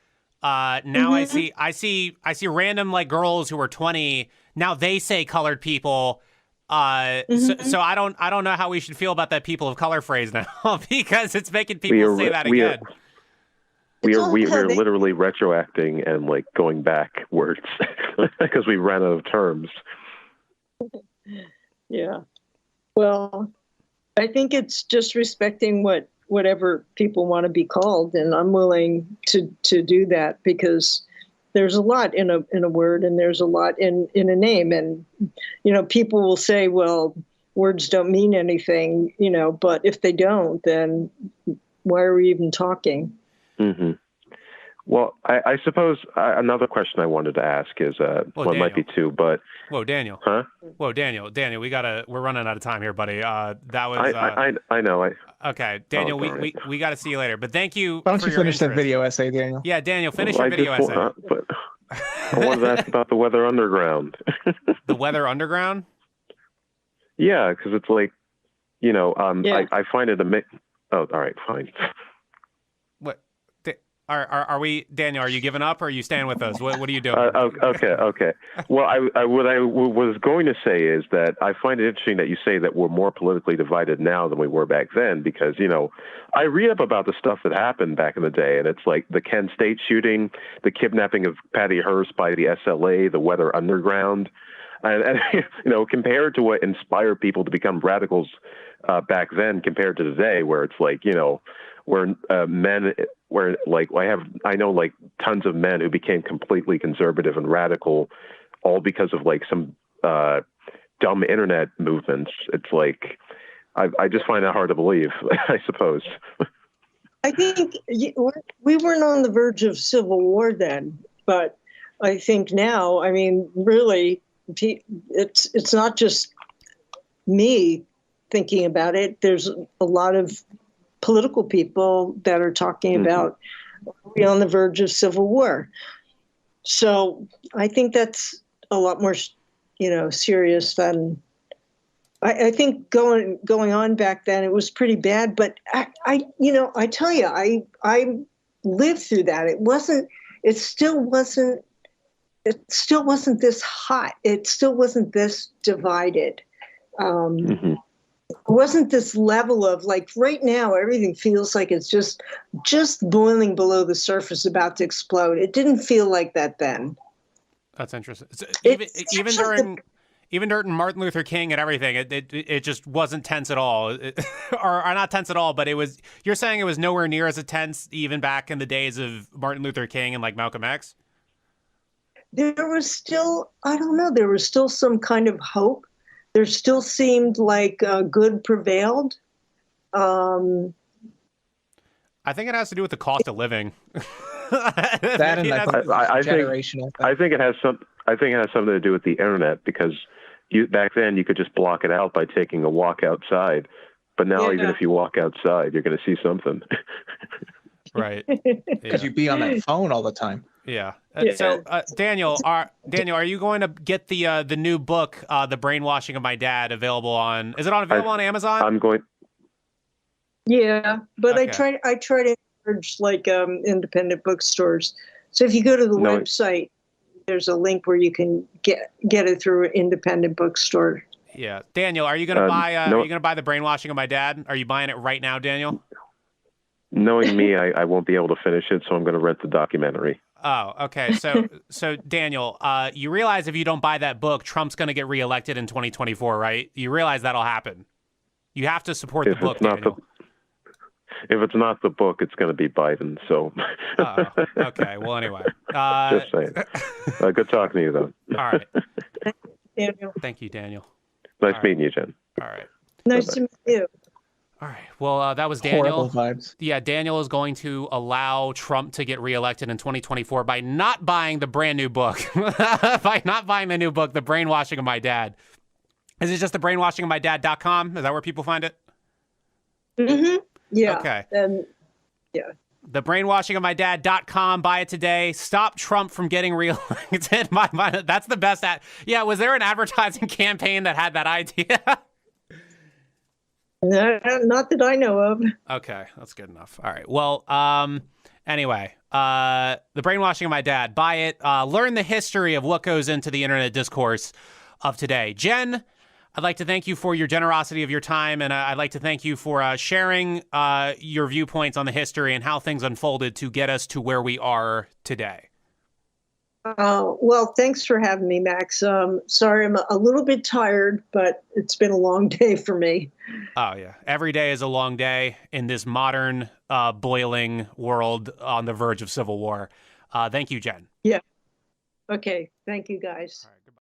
Now I see random like girls who are 20 now they say colored people. So I don't know how we should feel about that people of color phrase now because it's making people say that again. We're literally retroacting and like going backwards because we ran out of terms. Yeah. Well, I think it's just respecting whatever people want to be called, and I'm willing to do that because there's a lot in a word, and there's a lot in a name, and people will say, well, words don't mean anything, but if they don't, then why are we even talking? Mm-hmm. Well, I suppose another question I wanted to ask is, well, it might be two, but whoa, Daniel. Huh? Whoa, Daniel, we're running out of time here, buddy. That was. I know. Okay, Daniel, we got to see you later. But thank you. Why don't you finish that video essay, Daniel? Yeah, Daniel, finish your video essay. But I wanted to ask about the Weather Underground. The Weather Underground? Yeah, because it's like, I find it Oh, all right, fine. What? Are we, Daniel? Are you giving up, or are you staying with us? What are you doing? Okay. Well, what I was going to say is that I find it interesting that you say that we're more politically divided now than we were back then, because I read up about the stuff that happened back in the day, and it's like the Kent State shooting, the kidnapping of Patty Hearst by the SLA, the Weather Underground, and compared to what inspired people to become radicals back then, compared to today, where it's like where men. Where I know like tons of men who became completely conservative and radical, all because of like some dumb internet movements. It's like I just find that hard to believe. I suppose. I think we weren't on the verge of civil war then, but I think now, I mean, really, it's not just me thinking about it. There's a lot of political people that are talking about we're on the verge of civil war. So I think that's a lot more, serious than I think going on back then. It was pretty bad, but I tell you, I lived through that. It still wasn't this hot. It still wasn't this divided. It wasn't this level of like right now, everything feels like it's just boiling below the surface, about to explode. It didn't feel like that then. That's interesting. Even during Martin Luther King and everything, it just wasn't tense at all, or not tense at all. But you're saying it was nowhere near as intense even back in the days of Martin Luther King and like Malcolm X. There was still, I don't know, there was still some kind of hope. There still seemed like good prevailed. I think it has to do with the cost of living. That and I think it has something to do with the internet, because back then you could just block it out by taking a walk outside, but now even if you walk outside, you're going to see something. Right. Because you'd be on that phone all the time. Yeah. So, Daniel, are you going to get the new book, The Brainwashing of My Dad, available on? Is it available on Amazon? I'm going. Yeah, but okay. I try to encourage like independent bookstores. So if you go to the website, there's a link where you can get it through an independent bookstore. Yeah, Daniel, are you going to buy? Are you going to buy The Brainwashing of My Dad? Are you buying it right now, Daniel? Knowing me, I won't be able to finish it, so I'm going to rent the documentary. Oh, okay. So Daniel, you realize if you don't buy that book, Trump's going to get reelected in 2024, right? You realize that'll happen. You have to support the book, Daniel. If it's not the book, it's going to be Biden. So. Okay. Well, anyway. Just saying. Good talking to you, though. All right. Daniel. Thank you, Daniel. Nice meeting you, Jen. All right. Nice to meet you. All right. Well, that was Daniel. Horrible vibes. Yeah, Daniel is going to allow Trump to get reelected in 2024 by not buying the brand new book, by not buying the new book, The Brainwashing of My Dad. Is it just thebrainwashingofmydad.com? Is that where people find it? Mm-hmm. Yeah. Okay. Yeah. Thebrainwashingofmydad.com. Buy it today. Stop Trump from getting reelected. That's the best. Yeah, was there an advertising campaign that had that idea? Not that I know of. Okay, that's good enough. All right. Well, anyway, The Brainwashing of My Dad. Buy it. Learn the history of what goes into the internet discourse of today. Jen, I'd like to thank you for your generosity of your time, and I'd like to thank you for sharing your viewpoints on the history and how things unfolded to get us to where we are today. Well, thanks for having me, Max. Sorry, I'm a little bit tired, but it's been a long day for me. Oh, yeah. Every day is a long day in this modern, boiling world on the verge of civil war. Thank you, Jen. Yeah. Okay. Thank you, guys. All right.